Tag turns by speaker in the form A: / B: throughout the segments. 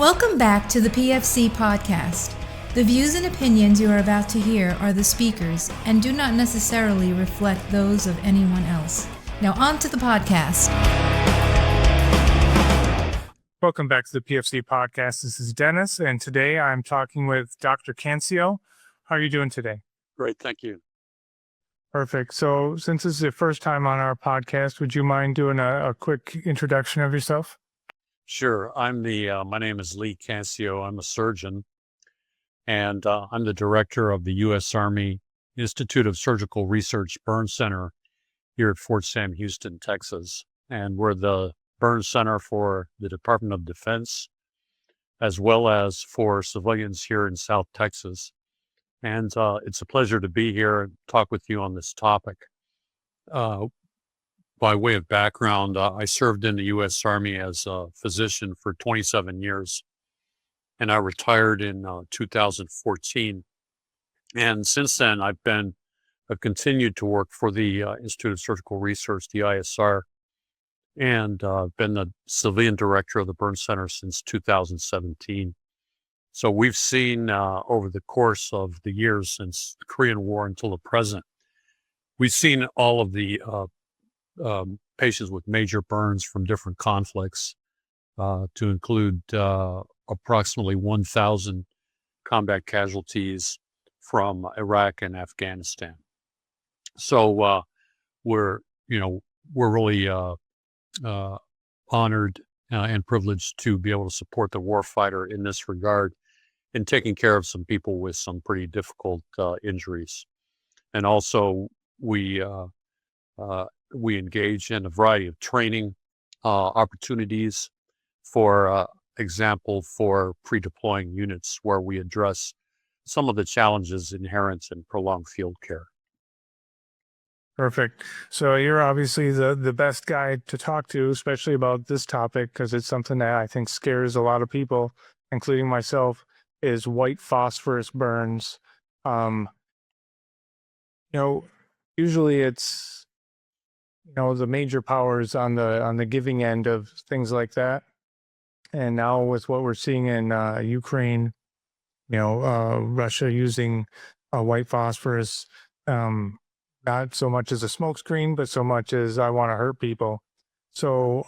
A: Welcome back to the PFC Podcast. The views and opinions you are about to hear are the speakers and do not necessarily reflect those of anyone else. Now on to the podcast.
B: Welcome back to the PFC Podcast. This is Dennis, and today I'm talking with Dr. Cancio. How are you doing today?
C: Great, thank you.
B: Perfect. So since this is the first time on our podcast, would you mind doing a quick introduction of yourself?
C: Sure. My name is Lee Cancio. I'm a surgeon, and I'm the director of the U.S. Army Institute of Surgical Research Burn Center here at Fort Sam Houston, Texas. And we're the burn center for the Department of Defense, as well as for civilians here in South Texas. And it's a pleasure to be here and talk with you on this topic. By way of background, I served in the U.S. Army as a physician for 27 years, and I retired in 2014. And since then, I've continued to work for the Institute of Surgical Research, the ISR, and been the civilian director of the Burn Center since 2017. So we've seen over the course of the years since the Korean War until the present, we've seen all of the patients with major burns from different conflicts, to include approximately 1,000 combat casualties from Iraq and Afghanistan. So we're really honored and privileged to be able to support the warfighter in this regard in taking care of some people with some pretty difficult injuries. And also we engage in a variety of training opportunities, for example, for pre-deploying units where we address some of the challenges inherent in prolonged field care.
B: Perfect. So you're obviously the best guy to talk to, especially about this topic, because it's something that I think scares a lot of people, including myself, is white phosphorus burns. Usually it's the major powers on the giving end of things like that. And now with what we're seeing in Ukraine, Russia using white phosphorus, not so much as a smokescreen, but so much as I want to hurt people. So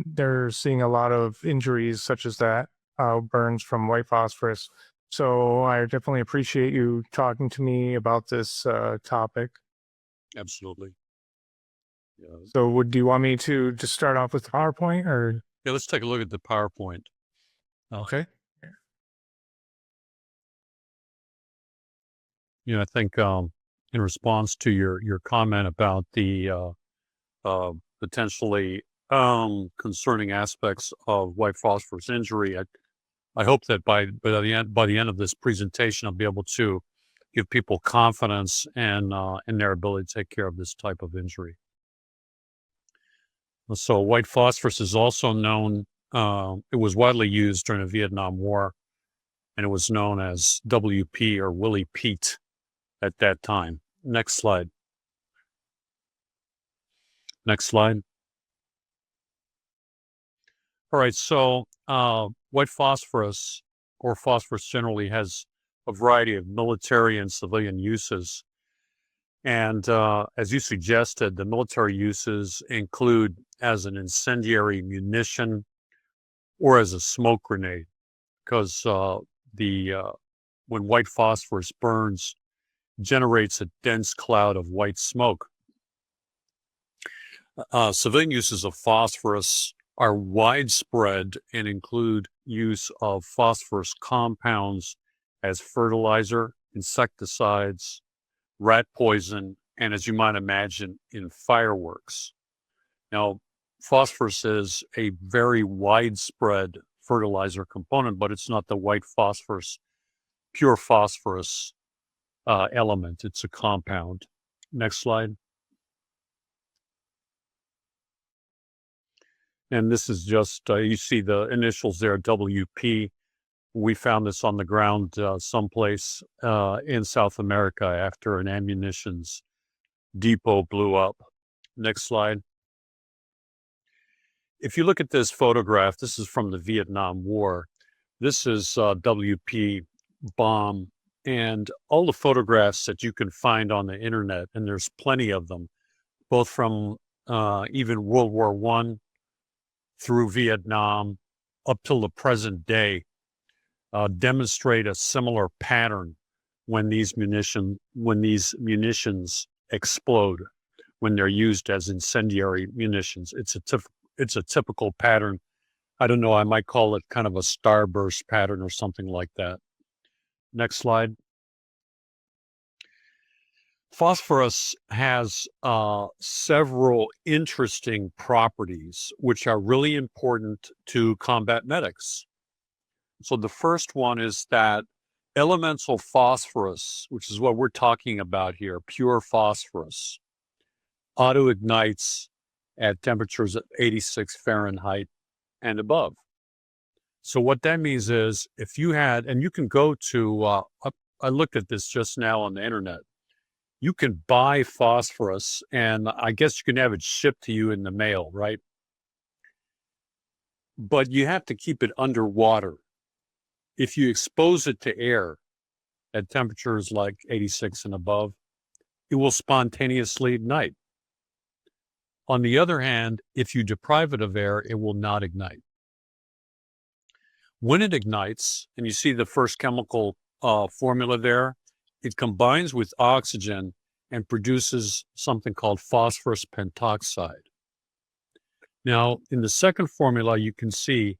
B: they're seeing a lot of injuries such as that, burns from white phosphorus. So I definitely appreciate you talking to me about this topic.
C: Absolutely. Yeah.
B: So do you want me to just start off with the PowerPoint, or?
C: Yeah, let's take a look at the PowerPoint.
B: Okay.
C: I think in response to your comment about the potentially concerning aspects of white phosphorus injury, I hope that by the end of this presentation, I'll be able to give people confidence in their ability to take care of this type of injury. So white phosphorus is also known, it was widely used during the Vietnam War, and it was known as WP or Willie Pete at that time. Next slide. Next slide. All right, so white phosphorus, or phosphorus generally, has a variety of military and civilian uses. And as you suggested, the military uses include as an incendiary munition or as a smoke grenade, because when white phosphorus burns, generates a dense cloud of white smoke. Civilian uses of phosphorus are widespread and include use of phosphorus compounds as fertilizer, insecticides, rat poison, and, as you might imagine, in fireworks. Now, phosphorus is a very widespread fertilizer component, but it's not the white phosphorus, pure phosphorus element. It's a compound. Next slide. And this is just, you see the initials there, WP. We found this on the ground someplace in South America after an ammunitions depot blew up. Next slide. if you look at this photograph, this is from the Vietnam War. This is WP bomb, and all the photographs that you can find on the internet, and there's plenty of them, both from even World War I through Vietnam up till the present day, demonstrate a similar pattern when these munitions explode, when they're used as incendiary munitions. It's a typical pattern. I don't know, I might call it kind of a starburst pattern or something like that. Next slide. Phosphorus has several interesting properties which are really important to combat medics. So the first one is that elemental phosphorus, which is what we're talking about here, pure phosphorus, auto-ignites at temperatures of 86 Fahrenheit and above. So what that means is if you had, and you can go to, I looked at this just now on the internet, you can buy phosphorus, and I guess you can have it shipped to you in the mail, right? But you have to keep it underwater. If you expose it to air at temperatures like 86 and above, it will spontaneously ignite. On the other hand, if you deprive it of air, it will not ignite. When it ignites, and you see the first chemical formula there, it combines with oxygen and produces something called phosphorus pentoxide. Now, in the second formula, you can see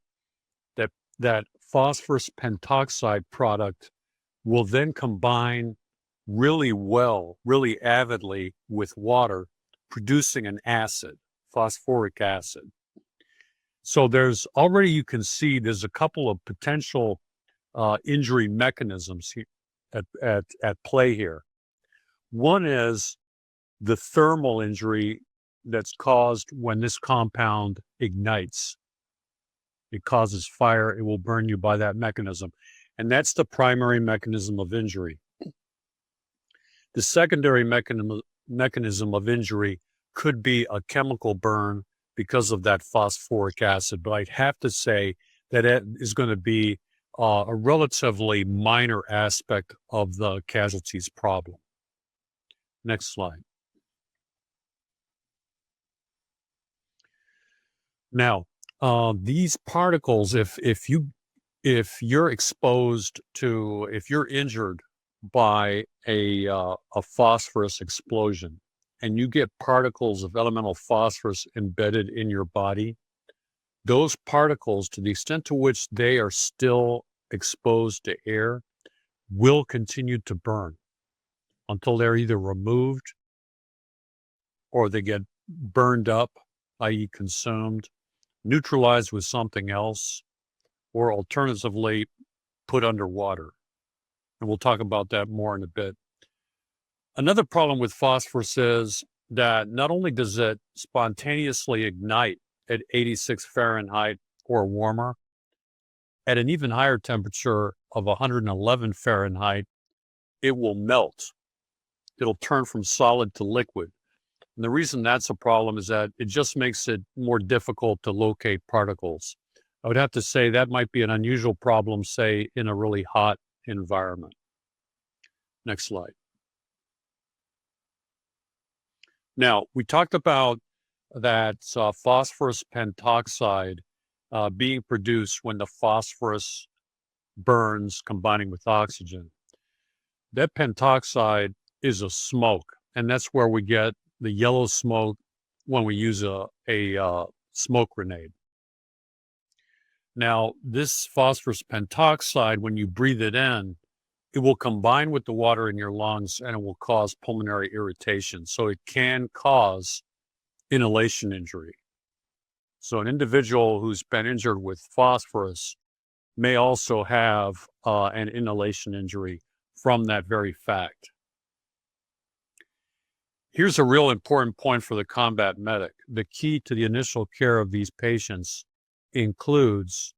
C: that phosphorus pentoxide product will then combine really well, really avidly with water, producing an acid, phosphoric acid. So there's already, you can see there's a couple of potential injury mechanisms at play here. One is the thermal injury that's caused when this compound ignites. It causes fire, it will burn you by that mechanism. And that's the primary mechanism of injury. The secondary mechanism of injury could be a chemical burn because of that phosphoric acid, but I'd have to say that it is going to be a relatively minor aspect of the casualties problem. Next slide. Now, these particles, if you're exposed to, if you're injured by a phosphorus explosion, and you get particles of elemental phosphorus embedded in your body, those particles, to the extent to which they are still exposed to air, will continue to burn until they're either removed or they get burned up, i.e. consumed, neutralized with something else, or alternatively put underwater. And we'll talk about that more in a bit. Another problem with phosphorus is that not only does it spontaneously ignite at 86 Fahrenheit or warmer, at an even higher temperature of 111 Fahrenheit, it will melt. It'll turn from solid to liquid. And the reason that's a problem is that it just makes it more difficult to locate particles. I would have to say that might be an unusual problem, say, in a really hot environment. Next slide. Now, we talked about that phosphorus pentoxide being produced when the phosphorus burns combining with oxygen. That pentoxide is a smoke, and that's where we get the yellow smoke when we use a smoke grenade. Now, this phosphorus pentoxide, when you breathe it in, it will combine with the water in your lungs and it will cause pulmonary irritation. So it can cause inhalation injury. So an individual who's been injured with phosphorus may also have an inhalation injury from that very fact. Here's a real important point for the combat medic. The key to the initial care of these patients includes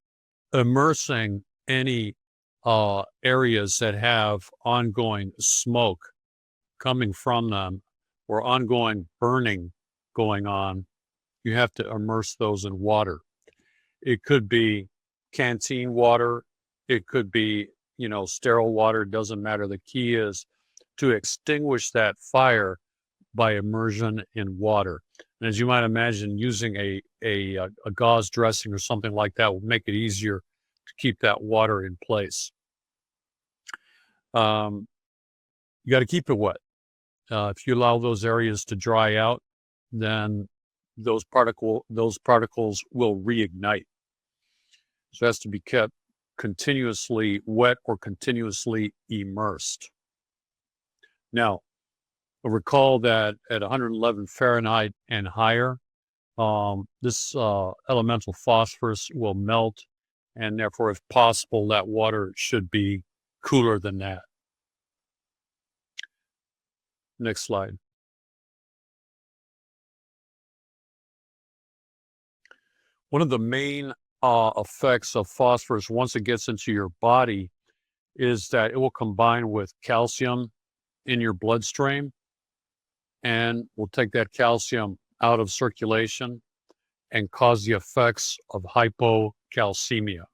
C: immersing any areas that have ongoing smoke coming from them or ongoing burning going on you have to immerse those in water. It could be canteen water. It could be, sterile water. It doesn't matter. The key is to extinguish that fire by immersion in water. And as you might imagine, using a gauze dressing or something like that will make it easier to keep that water in place. You got to keep it wet. If you allow those areas to dry out, then those particles will reignite. So it has to be kept continuously wet or continuously immersed. Now, recall that at 111 Fahrenheit and higher, this elemental phosphorus will melt, and therefore, if possible, that water should be cooler than that. Next slide. One of the main effects of phosphorus once it gets into your body is that it will combine with calcium in your bloodstream and will take that calcium out of circulation and cause the effects of hypocalcemia.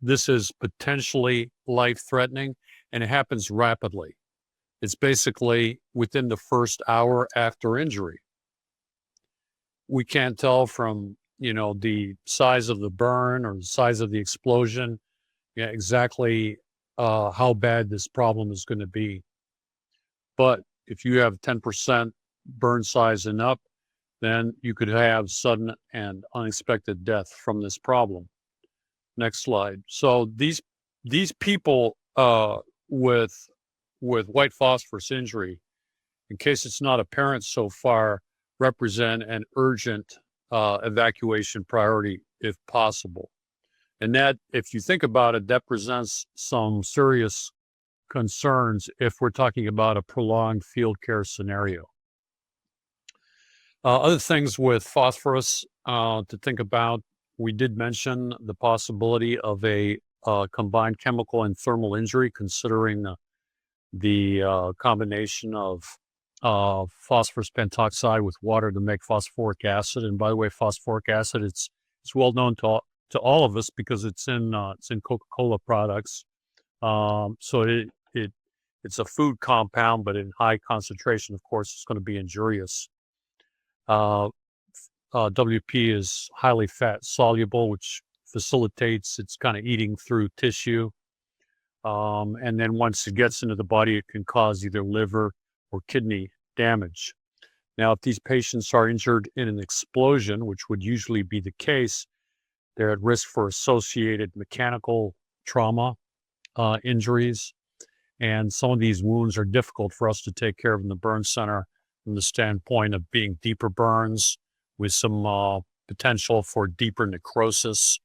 C: This is potentially life-threatening, and it happens rapidly. It's basically within the first hour after injury. We can't tell from, the size of the burn or the size of the explosion, exactly how bad this problem is going to be. But if you have 10% burn size and up, then you could have sudden and unexpected death from this problem. Next slide. So these people with white phosphorus injury, in case it's not apparent so far, represent an urgent evacuation priority if possible. And that, if you think about it, that presents some serious concerns if we're talking about a prolonged field care scenario. Other things with phosphorus to think about, we did mention the possibility of a combined chemical and thermal injury, considering the combination of phosphorus pentoxide with water to make phosphoric acid. And by the way, phosphoric acid, it's well known to all of us because it's in Coca-Cola products. So it's a food compound, but in high concentration, of course, it's going to be injurious. WP is highly fat soluble, which facilitates its kind of eating through tissue. And then once it gets into the body, it can cause either liver or kidney damage. Now, if these patients are injured in an explosion, which would usually be the case, they're at risk for associated mechanical trauma injuries. And some of these wounds are difficult for us to take care of in the burn center from the standpoint of being deeper burns with some potential for deeper necrosis,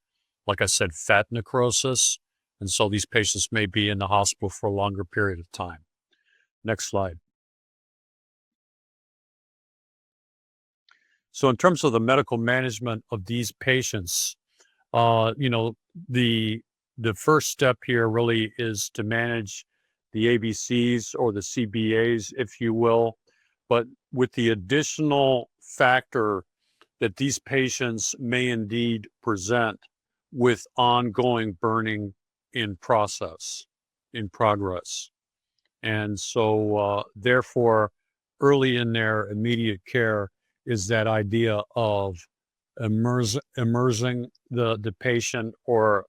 C: like I said, fat necrosis. And so these patients may be in the hospital for a longer period of time. Next slide. So in terms of the medical management of these patients, the first step here really is to manage the ABCs or the CBAs, if you will, but with the additional factor that these patients may indeed present with ongoing burning in progress. And so therefore, early in their immediate care is that idea of immersing the patient or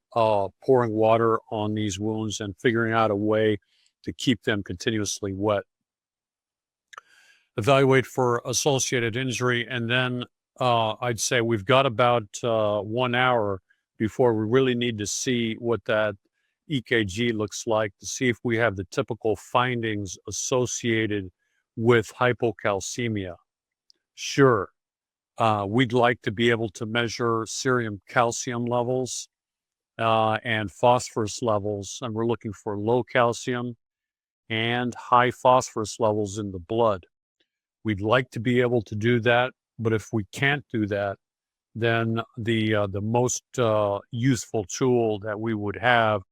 C: pouring water on these wounds and figuring out a way to keep them continuously wet. Evaluate for associated injury, and then I'd say we've got about 1 hour before we really need to see what that EKG looks like to see if we have the typical findings associated with hypocalcemia. Sure, we'd like to be able to measure serum calcium levels and phosphorus levels, and we're looking for low calcium and high phosphorus levels in the blood. We'd like to be able to do that, but if we can't do that, then the most useful tool that we would have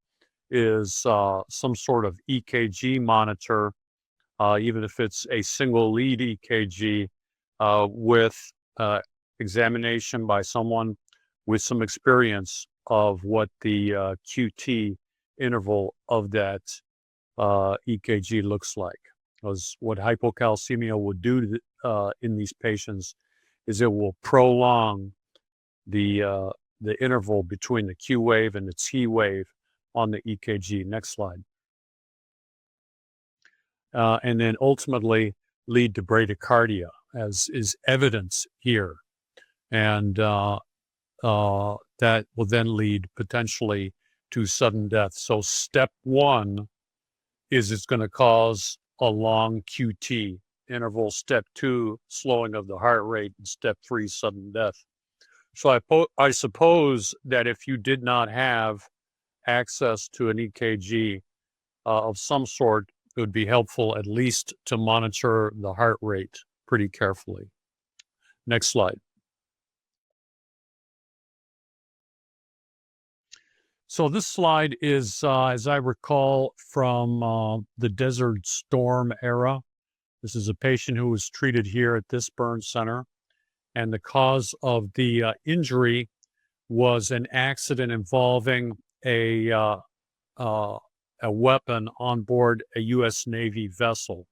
C: is some sort of EKG monitor, even if it's a single lead EKG with examination by someone with some experience of what the QT interval of that EKG looks like. Because what hypocalcemia will do in these patients is it will prolong the interval between the Q wave and the T wave on the EKG. Next slide. And then ultimately lead to bradycardia, as is evidence here. And that will then lead potentially to sudden death. So step one is it's going to cause a long QT interval. Step two, slowing of the heart rate. And step three, sudden death. So I suppose that if you did not have access to an EKG of some sort, it would be helpful at least to monitor the heart rate pretty carefully. Next slide. So this slide is, as I recall, from the Desert Storm era. This is a patient who was treated here at this burn center. And the cause of the injury was an accident involving a weapon on board a U.S. Navy vessel,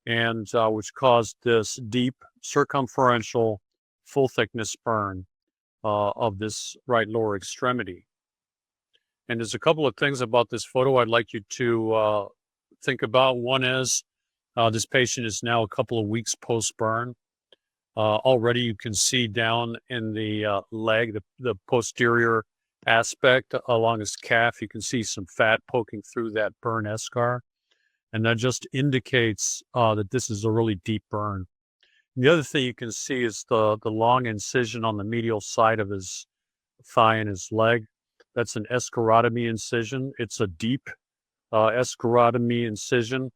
C: and which caused this deep circumferential full thickness burn of this right lower extremity. And there's a couple of things about this photo I'd like you to think about. One is this patient is now a couple of weeks post-burn. Already you can see down in the leg, the posterior aspect along his calf, you can see some fat poking through that burn eschar. And that just indicates that this is a really deep burn. And the other thing you can see is the long incision on the medial side of his thigh and his leg. That's an escharotomy incision. It's a deep escharotomy incision.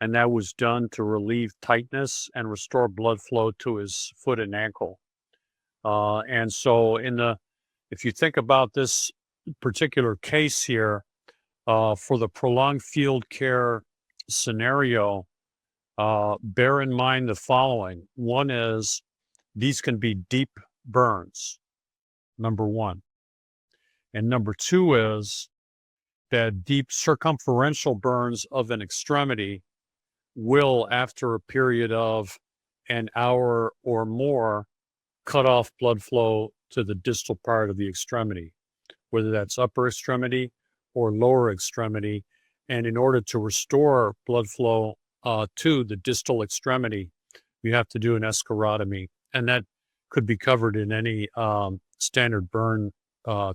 C: And that was done to relieve tightness and restore blood flow to his foot and ankle. And so if you think about this particular case here, for the prolonged field care scenario, bear in mind the following. One is these can be deep burns, number one. And number two is that deep circumferential burns of an extremity will, after a period of an hour or more, cut off blood flow to the distal part of the extremity, whether that's upper extremity or lower extremity. And in order to restore blood flow to the distal extremity, you have to do an escharotomy. And that could be covered in any standard burn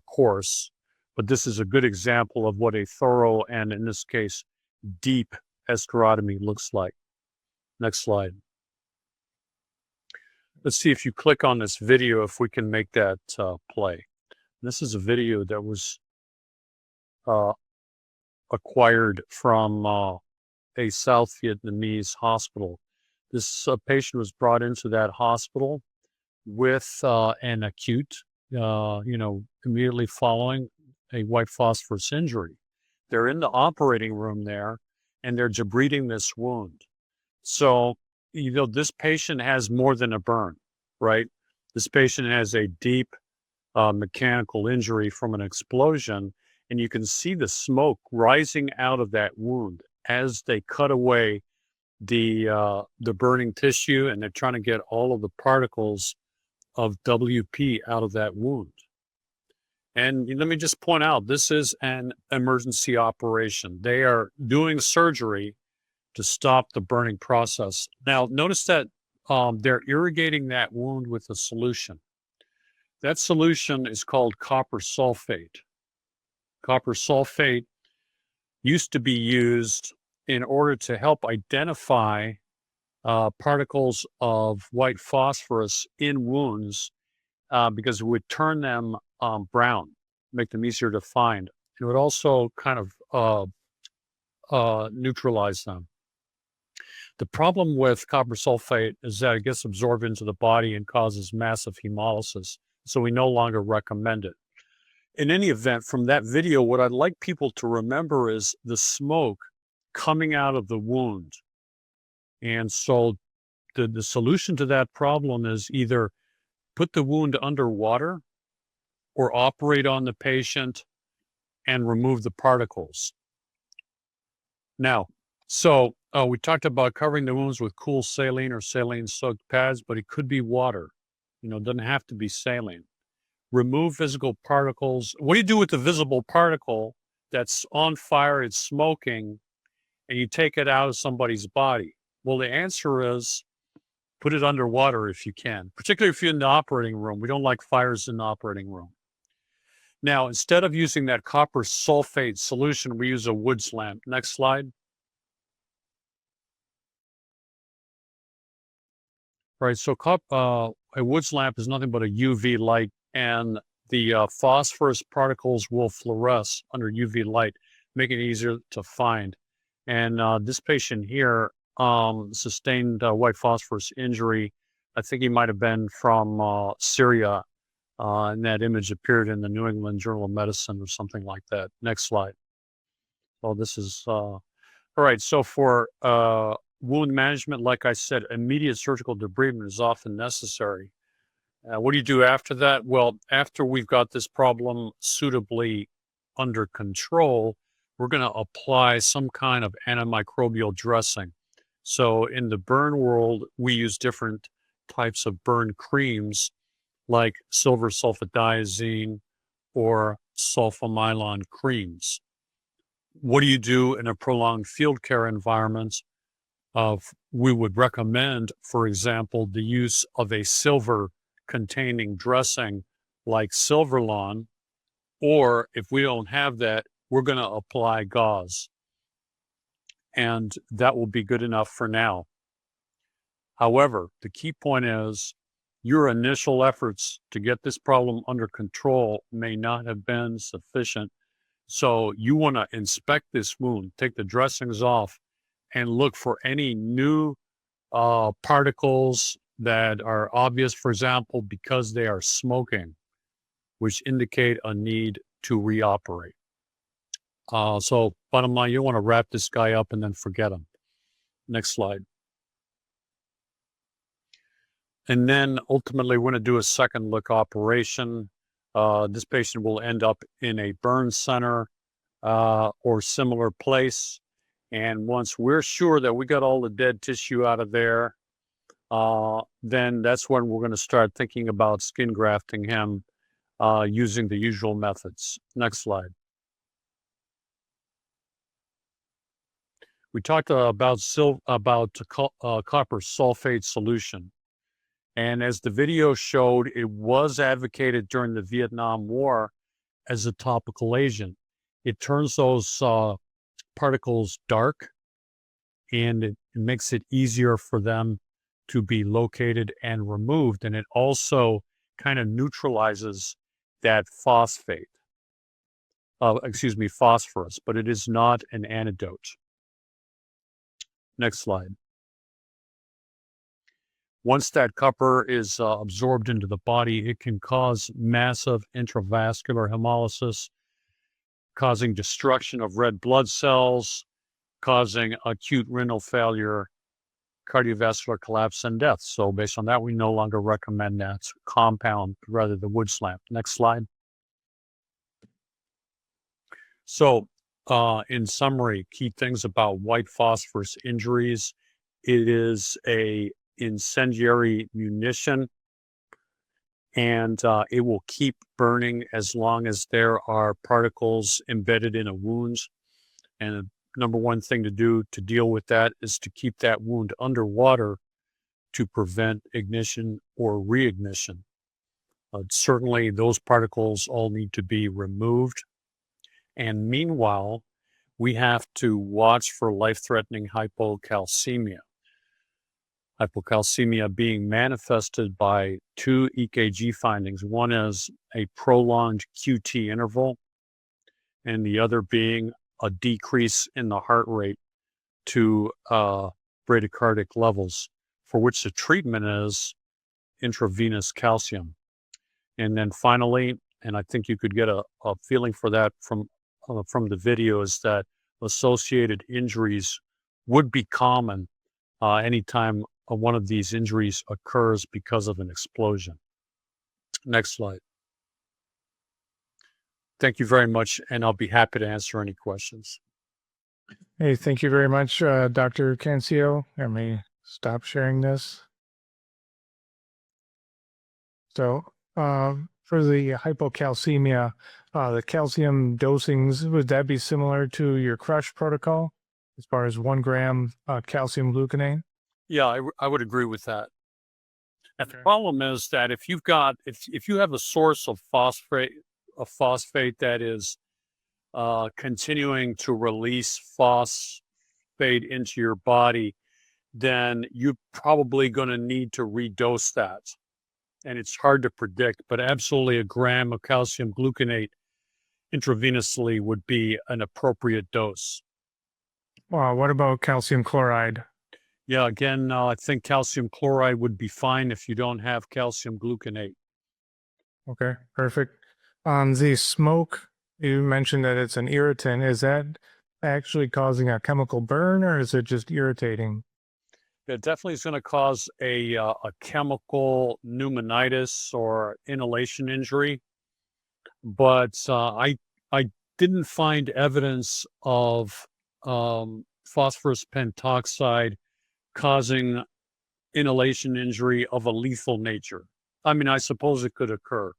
C: course. But this is a good example of what a thorough and, in this case, deep escharotomy looks like. Next slide. Let's see if you click on this video, if we can make that play. This is a video that was acquired from a South Vietnamese hospital. This patient was brought into that hospital with an acute, immediately following a white phosphorus injury. They're in the operating room there, and they're debriding this wound. So, this patient has more than a burn, right? This patient has a deep mechanical injury from an explosion, and you can see the smoke rising out of that wound as they cut away the burning tissue, and they're trying to get all of the particles of WP out of that wound. And let me just point out, this is an emergency operation. They are doing surgery to stop the burning process. Now, notice that they're irrigating that wound with a solution. That solution is called copper sulfate. Copper sulfate used to be used in order to help identify particles of white phosphorus in wounds because it would turn them brown, make them easier to find. It would also kind of neutralize them. The problem with copper sulfate is that it gets absorbed into the body and causes massive hemolysis, so we no longer recommend it. In any event, from that video, what I'd like people to remember is the smoke coming out of the wound. And so the solution to that problem is either put the wound underwater or operate on the patient and remove the particles. Now, so we talked about covering the wounds with cool saline or saline-soaked pads, but it could be water. It doesn't have to be saline. Remove visible particles. What do you do with the visible particle that's on fire, it's smoking, and you take it out of somebody's body? Well, the answer is put it underwater if you can, particularly if you're in the operating room. We don't like fires in the operating room. Now, instead of using that copper sulfate solution, we use a Woods lamp. Next slide. Right, so a Woods lamp is nothing but a UV light, and the phosphorus particles will fluoresce under UV light, making it easier to find. And this patient here sustained white phosphorus injury. I think he might have been from Syria, and that image appeared in the New England Journal of Medicine or something like that. Next slide. So this is, all right, so for wound management, like I said, immediate surgical debridement is often necessary. What do you do after that? Well, after we've got this problem suitably under control, we're going to apply some kind of antimicrobial dressing. So in the burn world, we use different types of burn creams like silver sulfadiazine or sulfamylon creams. What do you do in a prolonged field care environment? We would recommend, for example, the use of a silver-containing dressing like Silverlawn, or if we don't have that, we're going to apply gauze, and that will be good enough for now. However, the key point is your initial efforts to get this problem under control may not have been sufficient. So you want to inspect this wound, take the dressings off, and look for any new particles that are obvious, for example, because they are smoking, which indicate a need to reoperate. So bottom line, you don't want to wrap this guy up and then forget him. Next slide. And then ultimately, we're going to do a second look operation. This patient will end up in a burn center or similar place. And once we're sure that we got all the dead tissue out of there, then that's when we're going to start thinking about skin grafting him using the usual methods. Next slide. We talked about copper sulfate solution. And as the video showed, it was advocated during the Vietnam War as a topical agent. It turns those particles dark, and it makes it easier for them to be located and removed. And it also kind of neutralizes that phosphorus, but it is not an antidote. Next slide. Once that copper is absorbed into the body, it can cause massive intravascular hemolysis, causing destruction of red blood cells, causing acute renal failure, cardiovascular collapse, and death. So based on that, we no longer recommend that compound, rather the Woods lamp. Next slide. So in summary, key things about white phosphorus injuries: it is a incendiary munition, and it will keep burning as long as there are particles embedded in a wound. And the number one thing to do to deal with that is to keep that wound underwater to prevent ignition or reignition. Certainly, those particles all need to be removed. And meanwhile, we have to watch for life-threatening hypocalcemia. Hypocalcemia being manifested by two EKG findings. One is a prolonged QT interval, and the other being a decrease in the heart rate to bradycardic levels, for which the treatment is intravenous calcium. And then finally, and I think you could get a feeling for that from the video, is that associated injuries would be common anytime one of these injuries occurs because of an explosion. Next slide. Thank you very much, and I'll be happy to answer any questions.
B: Hey, thank you very much, Dr. Cancio. Let me stop sharing this. So, for the hypocalcemia, the calcium dosings, would that be similar to your crush protocol as far as 1 gram calcium gluconate?
C: Yeah, I would agree with that. And the
B: Okay.
C: problem is that if you have a source of phosphate that is continuing to release phosphate into your body, then you're probably going to need to redose that. And it's hard to predict, but absolutely 1 gram of calcium gluconate intravenously would be an appropriate dose.
B: What about calcium chloride?
C: Yeah, again, I think calcium chloride would be fine if you don't have calcium gluconate.
B: Okay, perfect. The smoke, you mentioned that it's an irritant. Is that actually causing a chemical burn, or is it just irritating?
C: It definitely is going to cause a chemical pneumonitis or inhalation injury, but I didn't find evidence of phosphorus pentoxide causing inhalation injury of a lethal nature. I mean, I suppose it could occur,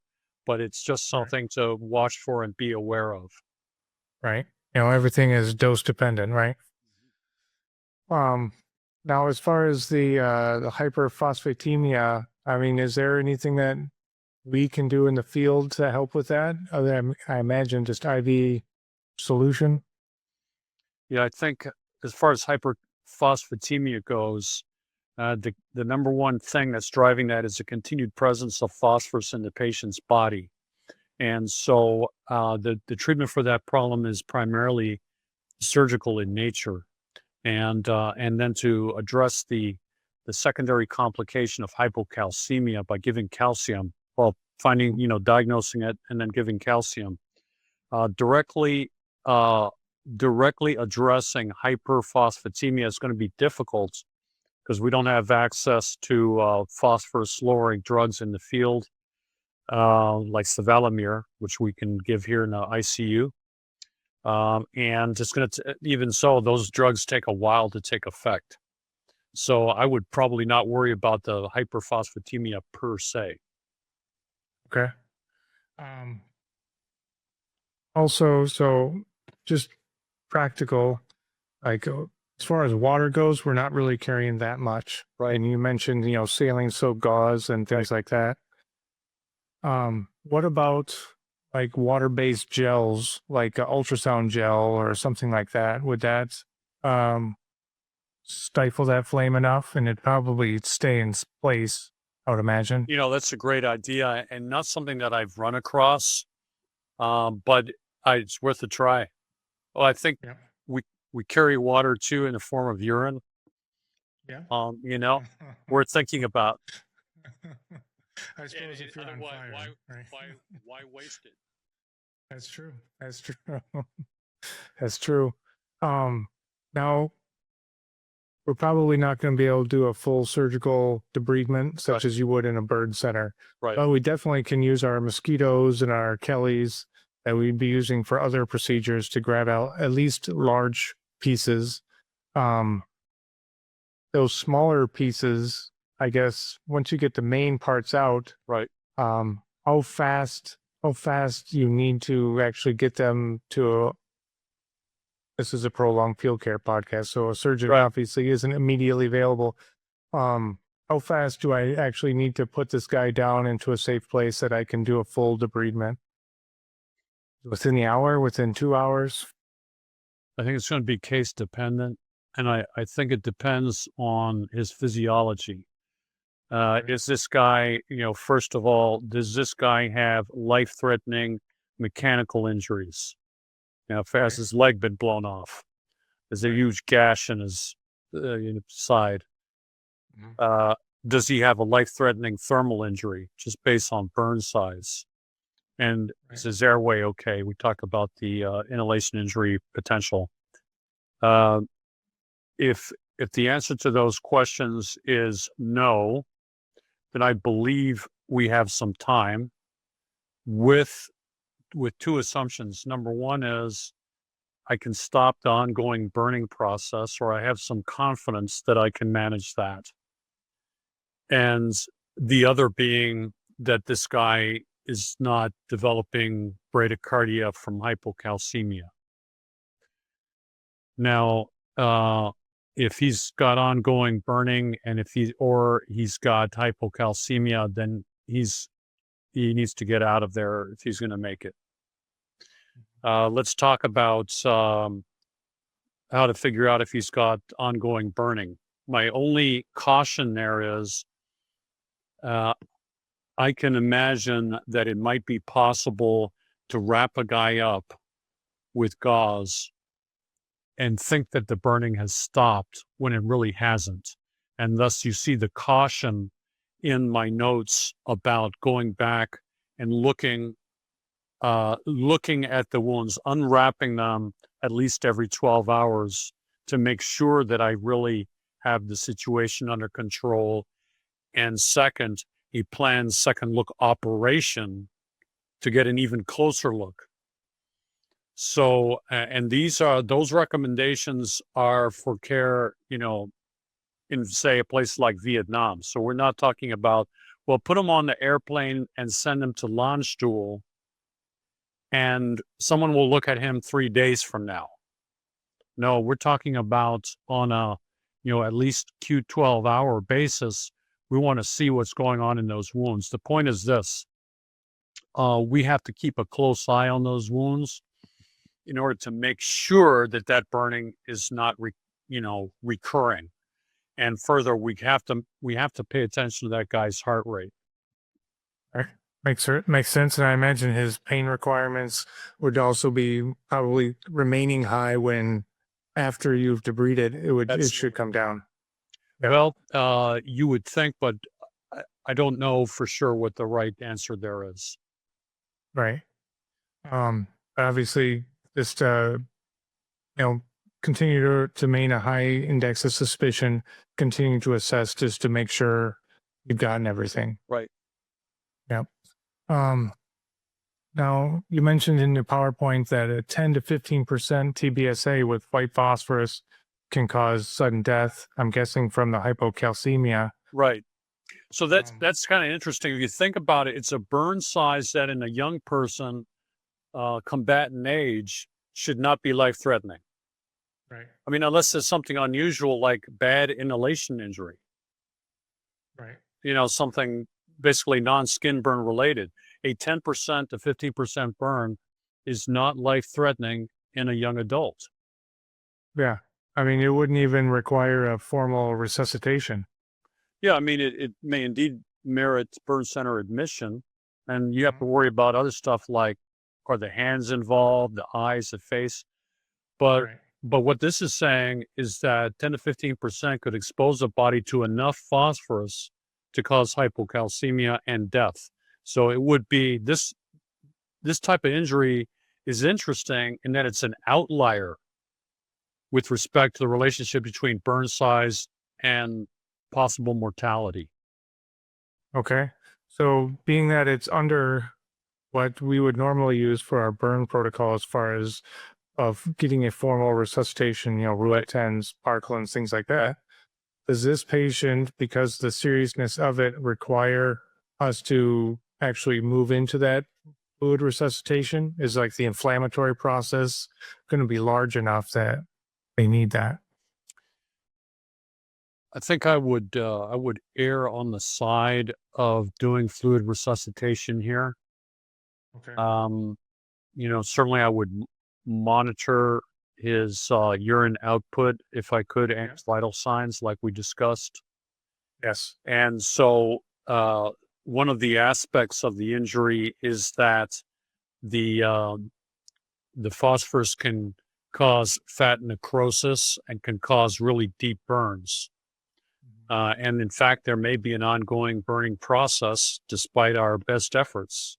C: but it's just something to watch for and be aware of.
B: Right. Everything is dose dependent, right? Now, as far as the hyperphosphatemia, I mean, is there anything that we can do in the field to help with that? Other than, I imagine, just IV solution.
C: Yeah, I think as far as hyperphosphatemia goes, the number one thing that's driving that is the continued presence of phosphorus in the patient's body. And so the treatment for that problem is primarily surgical in nature. And then to address the secondary complication of hypocalcemia by giving calcium, diagnosing it and then giving calcium, directly addressing hyperphosphatemia is going to be difficult because we don't have access to phosphorus lowering drugs in the field, like sevelamer, which we can give here in the ICU. And it's going to, even so, those drugs take a while to take effect. So I would probably not worry about the hyperphosphatemia per se.
B: Okay. Also, so just practical, like as far as water goes, we're not really carrying that much.
C: Right.
B: And you mentioned, saline soap gauze and things like that. What about like water-based gels, like an ultrasound gel or something like that? Would that stifle that flame enough, and it'd probably stay in place, I would imagine?
C: That's a great idea and not something that I've run across, but it's worth a try. Well, I think we carry water too in the form of urine.
B: Yeah.
C: Worth thinking about.
B: I suppose if you're on fire, right?
C: Why waste it?
B: That's true. That's true. That's true. Now we're probably not going to be able to do a full surgical debridement such as you would in a burn center.
C: Right.
B: But we definitely can use our mosquitoes and our Kellys that we'd be using for other procedures to grab out at least large pieces. Those smaller pieces, I guess, once you get the main parts out,
C: right?
B: How fast you need to actually get them to this is a prolonged field care podcast, so a surgeon obviously isn't immediately available. How fast do I actually need to put this guy down into a safe place that I can do a full debridement? Within the hour, within 2 hours?
C: I think it's going to be case dependent, and I think it depends on his physiology. Is this guy, first of all, does this guy have life-threatening mechanical injuries? Has his leg been blown off? There's a huge gash in his side. Does he have a life-threatening thermal injury just based on burn size? And is his airway okay? We talk about the inhalation injury potential. If if the answer to those questions is no, then I believe we have some time with two assumptions. Number one is I can stop the ongoing burning process, or I have some confidence that I can manage that. And the other being that this guy is not developing bradycardia from hypocalcemia. Now, if he's got ongoing burning and he's got hypocalcemia, then he needs to get out of there if he's going to make it. Let's talk about how to figure out if he's got ongoing burning. My only caution there is I can imagine that it might be possible to wrap a guy up with gauze and think that the burning has stopped when it really hasn't. And thus you see the caution in my notes about going back and looking at the wounds, unwrapping them at least every 12 hours to make sure that I really have the situation under control. And second, he plans second look operation to get an even closer look. So, and those recommendations are for care, in say a place like Vietnam. So we're not talking about, well, put them on the airplane and send them to Landstuhl and someone will look at him 3 days from now. No, we're talking about on a, at least Q12 hour basis. We want to see what's going on in those wounds. The point is this, we have to keep a close eye on those wounds in order to make sure that burning is not, recurring. And further, we have to pay attention to that guy's heart rate.
B: Makes sense. And I imagine his pain requirements would also be probably remaining high when after you've debrided, it should come down.
C: Well, you would think, but I don't know for sure what the right answer there is.
B: Right. Obviously, just continue to maintain a high index of suspicion, continue to assess just to make sure you've gotten everything.
C: Right.
B: Yep. Now, you mentioned in the PowerPoint that a 10 to 15% TBSA with white phosphorus can cause sudden death. I'm guessing from the hypocalcemia.
C: Right. So that's kind of interesting. If you think about it, it's a burn size that in a young person, combatant age, should not be life-threatening.
B: Right.
C: I mean, unless there's something unusual like bad inhalation injury.
B: Right.
C: Something basically non-skin burn related. A 10% to 15% burn is not life-threatening in a young adult.
B: Yeah. I mean, it wouldn't even require a formal resuscitation.
C: Yeah, I mean, it may indeed merit burn center admission, and you have to worry about other stuff like, are the hands involved, the eyes, the face? But what this is saying is that 10 to 15% could expose the body to enough phosphorus to cause hypocalcemia and death. So it would be this type of injury is interesting in that it's an outlier with respect to the relationship between burn size and possible mortality.
B: Okay. So being that it's under what we would normally use for our burn protocol as far as of getting a formal resuscitation, roulette tens, Parklands, things like that, does this patient, because the seriousness of it, require us to actually move into that fluid resuscitation? Is like the inflammatory process going to be large enough that they need that?
C: I think I would err on the side of doing fluid resuscitation here.
B: Okay.
C: Certainly I would monitor his urine output if I could, and his vital signs like we discussed.
B: Yes.
C: And so one of the aspects of the injury is that the phosphorus can cause fat necrosis and can cause really deep burns. And in fact, there may be an ongoing burning process despite our best efforts.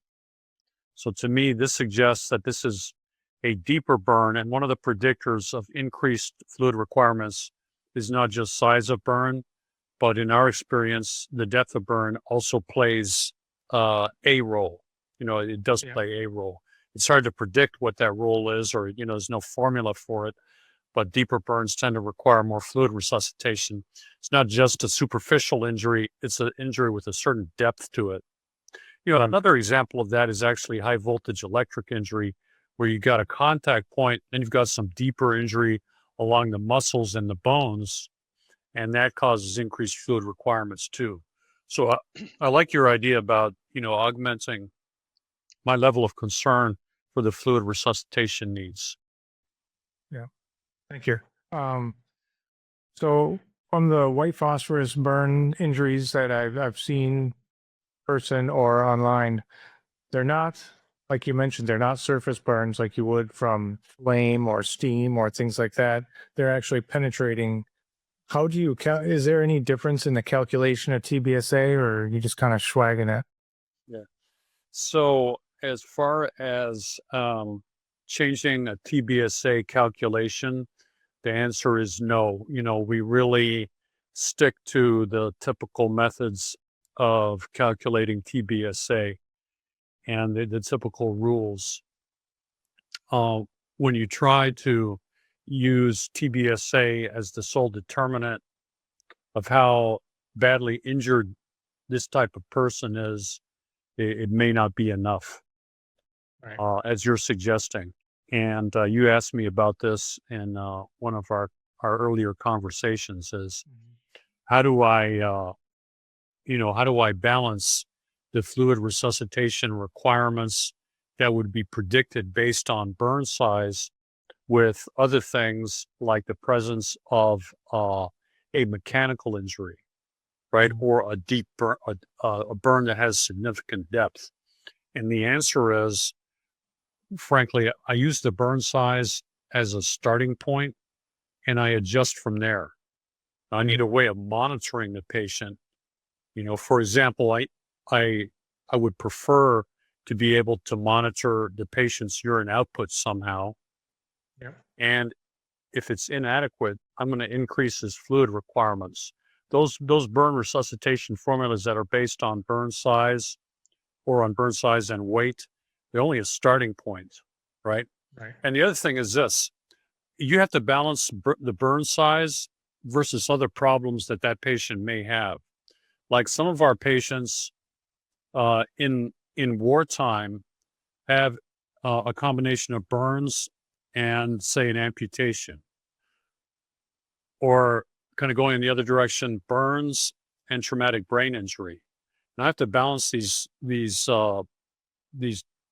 C: So to me, this suggests that this is a deeper burn, and one of the predictors of increased fluid requirements is not just size of burn, but in our experience, the depth of burn also plays a role. It does
B: Yeah.
C: play a role. It's hard to predict what that role is, or there's no formula for it. But deeper burns tend to require more fluid resuscitation. It's not just a superficial injury; it's an injury with a certain depth to it. Another example of that is actually high voltage electric injury, where you got a contact point, then you've got some deeper injury along the muscles and the bones, and that causes increased fluid requirements too. So I like your idea about, augmenting my level of concern for the fluid resuscitation needs.
B: Yeah. Thank you. So from the white phosphorus burn injuries that I've seen person or online, they're not, like you mentioned, they're not surface burns like you would from flame or steam or things like that. They're actually penetrating. How do you is there any difference in the calculation of TBSA, or you just kind of swagging it?
C: Yeah. So as far as changing a TBSA calculation, the answer is no. We really stick to the typical methods of calculating TBSA and the typical rules. When you try to use TBSA as the sole determinant of how badly injured this type of person is, it may not be enough,
B: Right.
C: as you're suggesting. And you asked me about this in one of our earlier conversations is how do I balance the fluid resuscitation requirements that would be predicted based on burn size with other things like the presence of a mechanical injury, right? Or a deep burn, a burn that has significant depth. And the answer is, frankly, I use the burn size as a starting point and I adjust from there. I need a way of monitoring the patient. For example, I would prefer to be able to monitor the patient's urine output somehow.
B: Yeah.
C: And if it's inadequate, I'm going to increase his fluid requirements. Those burn resuscitation formulas that are based on burn size or on burn size and weight, they're only a starting point, right?
B: Right.
C: And the other thing is this: you have to balance the burn size versus other problems that patient may have. Like some of our patients in wartime have a combination of burns and, say, an amputation, or kind of going in the other direction, burns and traumatic brain injury. And I have to balance these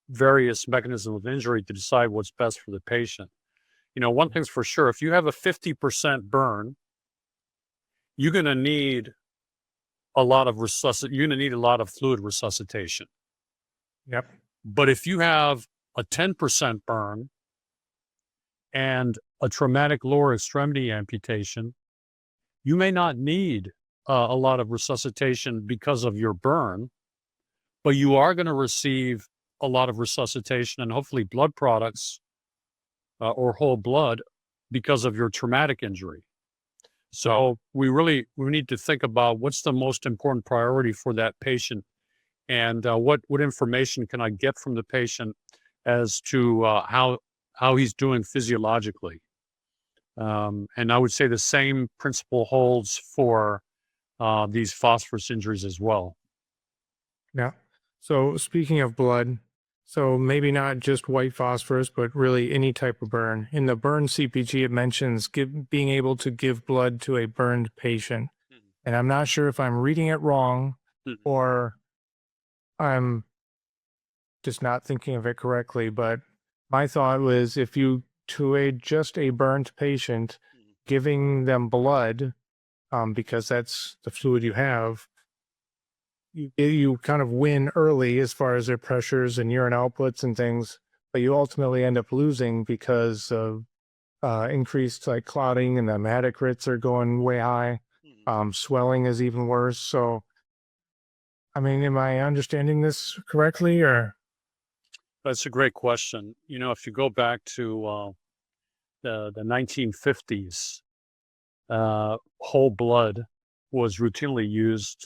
C: various mechanisms of injury to decide what's best for the patient. One thing's for sure: if you have a 50% burn, you're going to need a lot of you're going to need a lot of fluid resuscitation.
B: Yep.
C: But if you have a 10% burn and a traumatic lower extremity amputation, you may not need a lot of resuscitation because of your burn, but you are going to receive a lot of resuscitation and hopefully blood products or whole blood because of your traumatic injury. So we need to think about what's the most important priority for that patient, and what information can I get from the patient as to how he's doing physiologically. And I would say the same principle holds for these phosphorus injuries as well.
B: Yeah. So speaking of blood, so maybe not just white phosphorus, but really any type of burn. In the burn CPG, it mentions being able to give blood to a burned patient. And I'm not sure if I'm reading it wrong or I'm just not thinking of it correctly. But my thought was, if you, to just a burned patient, giving them blood, because that's the fluid you have, you kind of win early as far as their pressures and urine outputs and things, but you ultimately end up losing because of increased like clotting, and the hematocrits are going way high. Swelling is even worse. So, I mean, am I understanding this correctly, or?
C: That's a great question. If you go back to the 1950s, whole blood was routinely used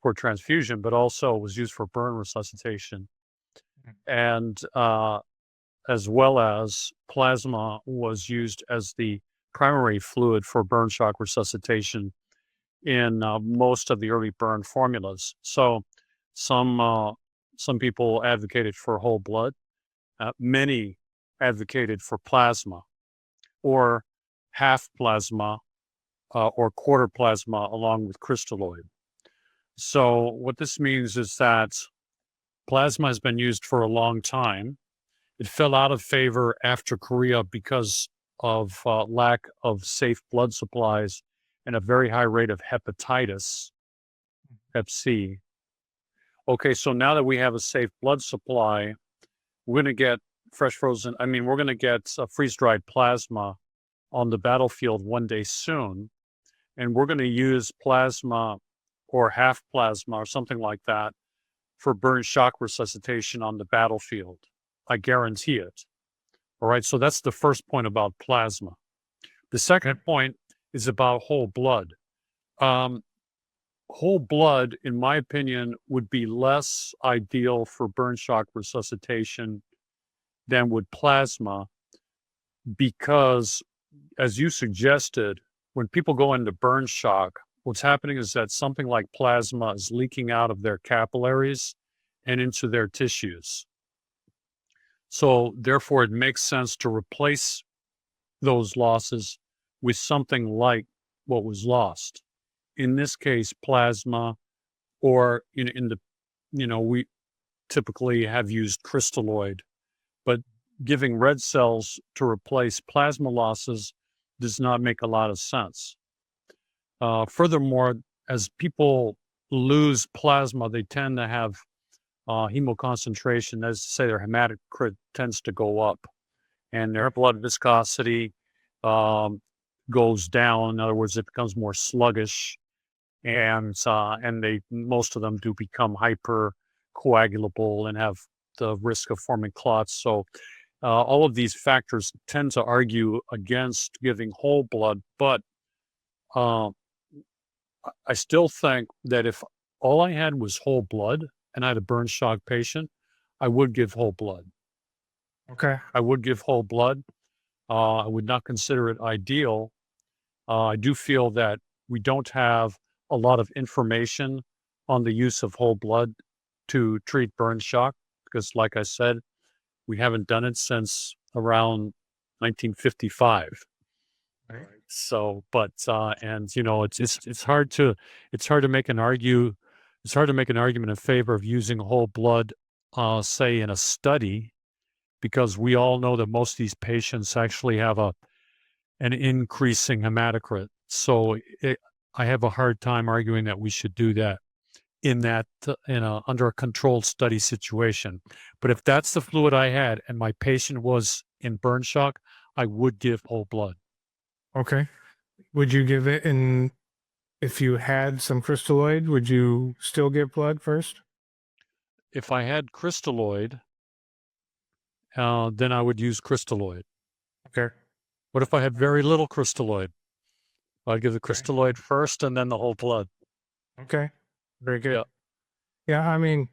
C: for transfusion, but also was used for burn resuscitation. And as well as plasma was used as the primary fluid for burn shock resuscitation in most of the early burn formulas. So some people advocated for whole blood. Many advocated for plasma or half plasma or quarter plasma along with crystalloid. So what this means is that plasma has been used for a long time. It fell out of favor after Korea because of lack of safe blood supplies and a very high rate of hepatitis, Hep C. Okay, so now that we have a safe blood supply, we're going to get we're going to get freeze-dried plasma on the battlefield one day soon, and we're going to use plasma or half plasma or something like that for burn shock resuscitation on the battlefield. I guarantee it. All right, so that's the first point about plasma. The second point is about whole blood. Whole blood, in my opinion, would be less ideal for burn shock resuscitation than would plasma because, as you suggested, when people go into burn shock, what's happening is that something like plasma is leaking out of their capillaries and into their tissues. So therefore, it makes sense to replace those losses with something like what was lost. In this case, plasma, or we typically have used crystalloid, but giving red cells to replace plasma losses does not make a lot of sense. Furthermore, as people lose plasma, they tend to have hemoconcentration, that is to say their hematocrit tends to go up and their blood viscosity goes down. In other words, it becomes more sluggish, and most of them do become hypercoagulable and have the risk of forming clots. So all of these factors tend to argue against giving whole blood, but I still think that if all I had was whole blood and I had a burn shock patient, I would give whole blood.
B: Okay.
C: I would give whole blood. I would not consider it ideal. I do feel that we don't have a lot of information on the use of whole blood to treat burn shock because, like I said, we haven't done it since around 1955.
B: Right.
C: So, but it's hard to make an argument in favor of using whole blood, say in a study, because we all know that most of these patients actually have an increasing hematocrit. So I have a hard time arguing that we should do that under a controlled study situation. But if that's the fluid I had and my patient was in burn shock, I would give whole blood.
B: Okay. Would you give it if you had some crystalloid, would you still give blood first?
C: If I had crystalloid, then I would use crystalloid.
B: Okay.
C: What if I had very little crystalloid? I'd give the crystalloid first and then the whole blood.
B: Okay. Very good.
C: Yeah.
B: Yeah, I mean,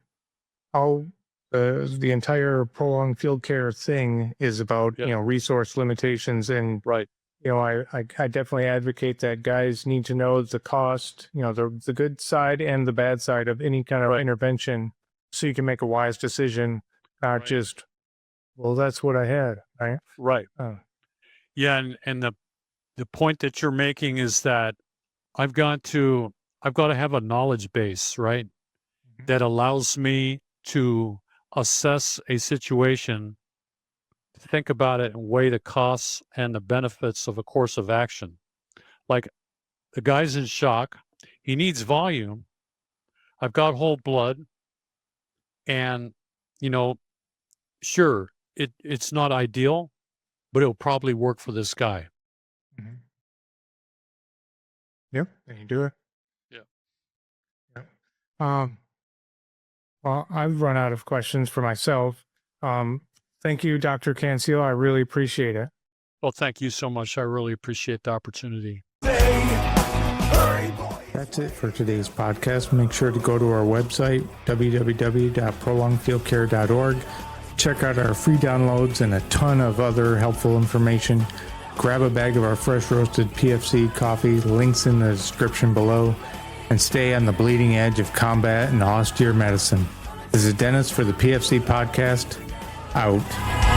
B: the entire prolonged field care thing is about, resource limitations. And,
C: right.
B: I definitely advocate that guys need to know the cost, the good side and the bad side of any kind of intervention so you can make a wise decision, not just, well, that's what I had. Right.
C: Right. Yeah. And the point that you're making is that I've got to have a knowledge base, right? Mm-hmm. That allows me to assess a situation, think about it, and weigh the costs and the benefits of a course of action. Like the guy's in shock, he needs volume. I've got whole blood, and sure, it's not ideal, but it'll probably work for this guy.
B: Mm-hmm. Yep, and you do it.
C: Yeah.
B: Well, I've run out of questions for myself. Thank you, Dr. Cancio. I really appreciate it.
C: Well, thank you so much. I really appreciate the opportunity.
B: That's it for today's podcast. Make sure to go to our website, www.prolongedfieldcare.org. Check out our free downloads and a ton of other helpful information. Grab a bag of our fresh roasted PFC coffee, links in the description below, and stay on the bleeding edge of combat and austere medicine. This is Dennis for the PFC Podcast. Out.